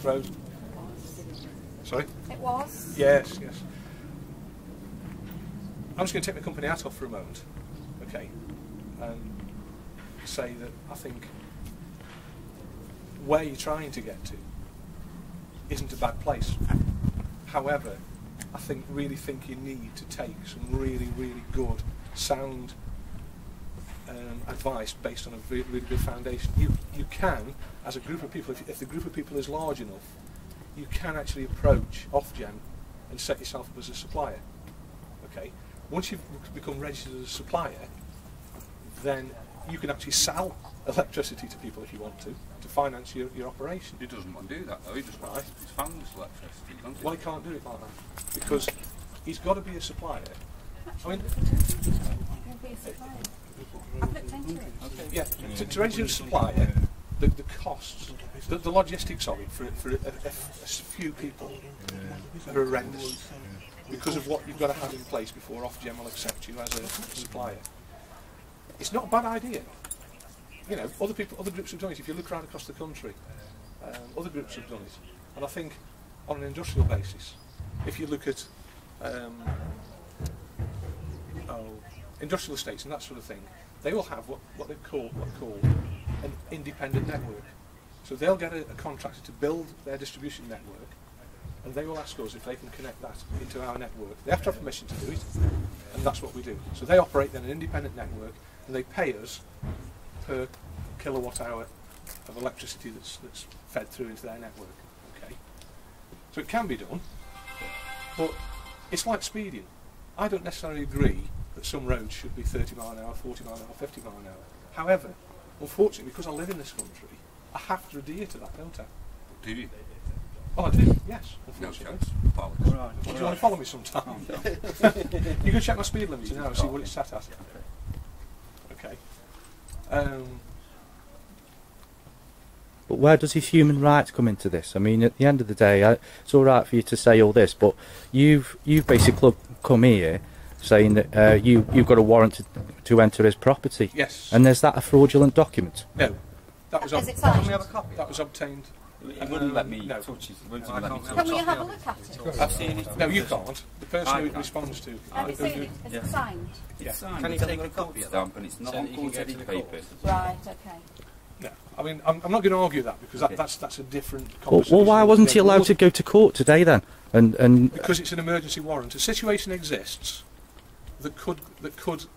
Road. Sorry? It was? Yes, yes. I'm just going to take my company hat off for a moment, okay, and say that I think where you're trying to get to isn't a bad place. However, I really think you need to take some really, really good, sound advice based on a really good foundation. You can, as a group of people, if the group of people is large enough, you can actually approach Ofgem and set yourself up as a supplier. Okay. Once you've become registered as a supplier, then you can actually sell electricity to people if you want to finance your operation. He doesn't want to do that though, he just wants to fund electricity, doesn't he? Well, he can't do it like that, because he's got to be a supplier. I mean, I've looked into it. Okay. yeah, to register as a supplier, the costs, the logistics of it for a few people are horrendous, because of what you've got to have in place before Ofgem will accept you as a supplier. It's not a bad idea. You know, other groups have done it. If you look around across the country, other groups have done it. And I think on an industrial basis, if you look at industrial estates and that sort of thing, they will have what they call an independent network. So they'll get a contractor to build their distribution network, and they will ask us if they can connect that into our network. They have to have permission to do it, and that's what we do. So they operate then an independent network, and they pay us per kilowatt hour of electricity that's fed through into their network. Okay, so it can be done, but it's like speeding. I don't necessarily agree that some roads should be 30 mile an hour, 40 mile an hour, 50 mile an hour. However, unfortunately, because I live in this country, I have to adhere to that, don't I? Do you? Oh, I do, yes, No unfortunately. chance. Do you want to follow me sometime? You can check my speed limiter now and see what it's set at. Okay. But where does his human rights come into this? I mean, at the end of the day, it's all right for you to say all this, but you've basically come here saying that you've got a warrant to enter his property. Yes. And is that a fraudulent document? No. That was, Is it signed? that was obtained. He wouldn't let me no. touch it. He wouldn't let me touch Can we it. have a look at it? I've seen it. No, you can't. The person I who it can't. responds to. Have you seen it? Is it signed? Yeah. Signed. Can you It's take got a copy of that? stamp and it's not So on that you can get courtesy to the court? papers. Right, okay. No. I mean, I'm not going to argue that, because that's a different Well, conversation. why wasn't he allowed to go to court today then? And Because it's an emergency warrant. A situation exists that could cause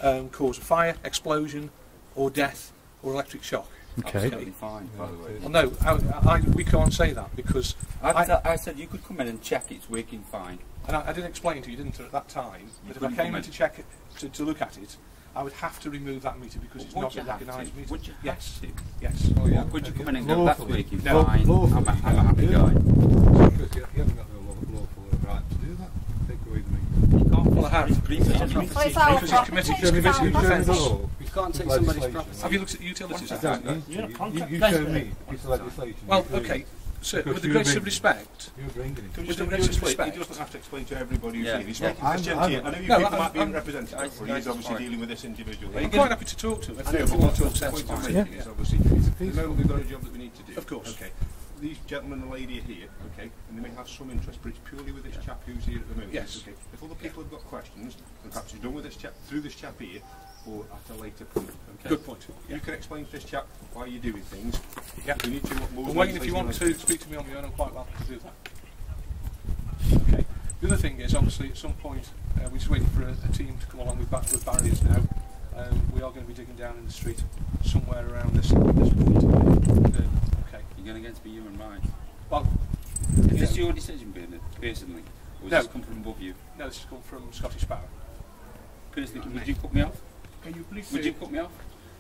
a fire, explosion, or death, or electric shock. okay. Absolutely fine, by the way. Well, no, we can't say that, because I said you could come in and check it's working fine. and I did explain to you, didn't I, at that time, that if I came in to check it, to look at it, I would have to remove that meter because it's Would not you a have recognised to? meter. Would you have Yes. to? Yes. Oh, yeah. Would you come in and go, that's working No. fine, I'm a happy guy. Because you haven't got no lawful right to do that. Take away the meter. You can't Well, I have. Well, it's our Because it's committed property, to it's our committed property. offence. You can't take somebody's property. Have you looked at the utilities act? You show me a piece of legislation. Well, okay, sir, with the greatest of respect, You're bringing it. with the greatest of respect, He doesn't have to explain to everybody who's Yeah. here. He's Yeah. making this gentleman. I know you No, people might be I'm- representative, but he's obviously dealing with this individual. I'm quite happy to talk to him if I you know, but want to talk what's the point sense. I'm making is obviously, the moment we've got a job that we need to do. Of course. Okay. These gentlemen and lady are here, okay, and they may have some interest, but it's purely with this chap who's here at the moment. Yes. Okay. If other people have got questions, and perhaps you're done with this chap, through this chap here, or at a later point. Okay. Good point. You can explain to this chap why you're doing things. Yeah. We need to what laws And Wayne, if you want to speak to me on your own, I'm quite welcome to do that. Okay. The other thing is, obviously, at some point, we're just waiting for a team to come along with barriers now. We are going to be digging down in the street somewhere around this point. Okay. You're going against the human rights. Well, Is this your decision, personally? Or No. does this come from above you? no, this has come from Scottish Power. Personally, would you cut me off? Can you please Would you cut me off?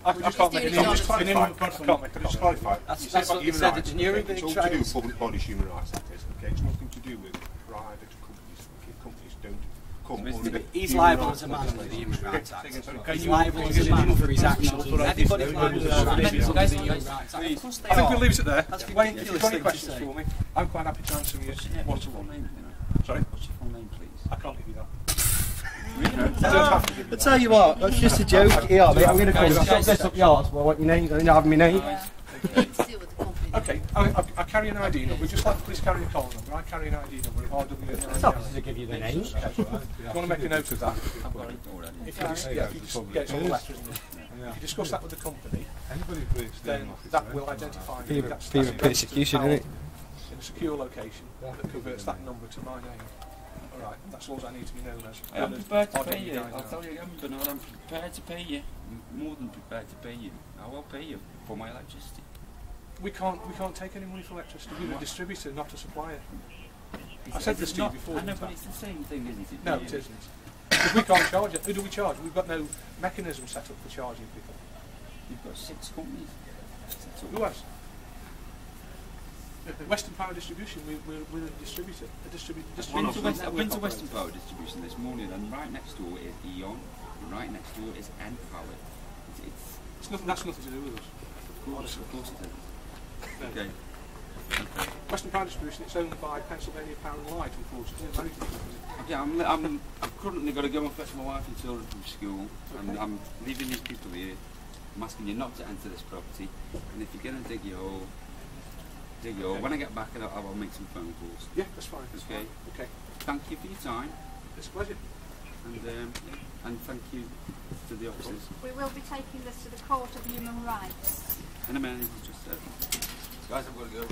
I can't make a doing comment. it I on can't make a Just comment. clarify. That's You say what about they human said, rights. the Nuremberg Okay, it's all to trials. do with public bodies, human rights, that is. Okay, it's nothing to do with private companies. Okay, companies don't come under He's human liable rights as a man under the Human Rights Act. legislation. He's liable as a man for his actions. Everybody's liable as a man under the Human Rights Act. Of course they I think are. we'll leave it there. That's Wayne, if you've got any ridiculous questions thing to for me, I'm quite happy to answer you one to one. Sorry? What's your full name, please? I can't give you that. I tell you what, that's just a joke. Yeah, mate, I'm going to call you. Shut this up yours. Well, what your name? I don't have my name. Okay, I carry an ID number, just like the police carry a call number. I carry an ID number of RW. To give you the name. You want to make a note of that? If you just, yeah, if you just get some letters, if you discuss that with the company, Anybody who breaks then down office, that will identify me. That's Fear of registered persecution, power isn't it? in a secure location that converts that number to my name. All right, that's all I need to be known as. I'm prepared to pay you. RW99. I'll tell you again, Bernard, I'm prepared to pay you. More than prepared to pay you. I will pay you for my electricity. We can't take any money for electricity. We're a distributor, not a supplier. I said this to you before. I know, but it's the same thing, isn't it? No, it isn't. Because we can't charge it. Who do we charge? We've got no mechanism set up for charging people. You've got 6 companies. Who else? Western Power Distribution, we're a distributor. I've been to Western Power Distribution this morning, and right next door is Eon, and right next door is N-Power. It's nothing, that's nothing to do with us. Of course it is. Okay. Western Power Distribution, it's owned by Pennsylvania Power and Light, unfortunately. Yeah, I've currently got to go and fetch my wife and children from school, and I'm leaving these people here. I'm asking you not to enter this property, and if you're going to dig your hole, dig your hole. When I get back, I'll make some phone calls. Yeah, that's fine. Okay. Okay. Thank you for your time, It's a pleasure. and thank you to the officers. We will be taking this to the Court of Human Rights. And a man just said, guys, I've got to go.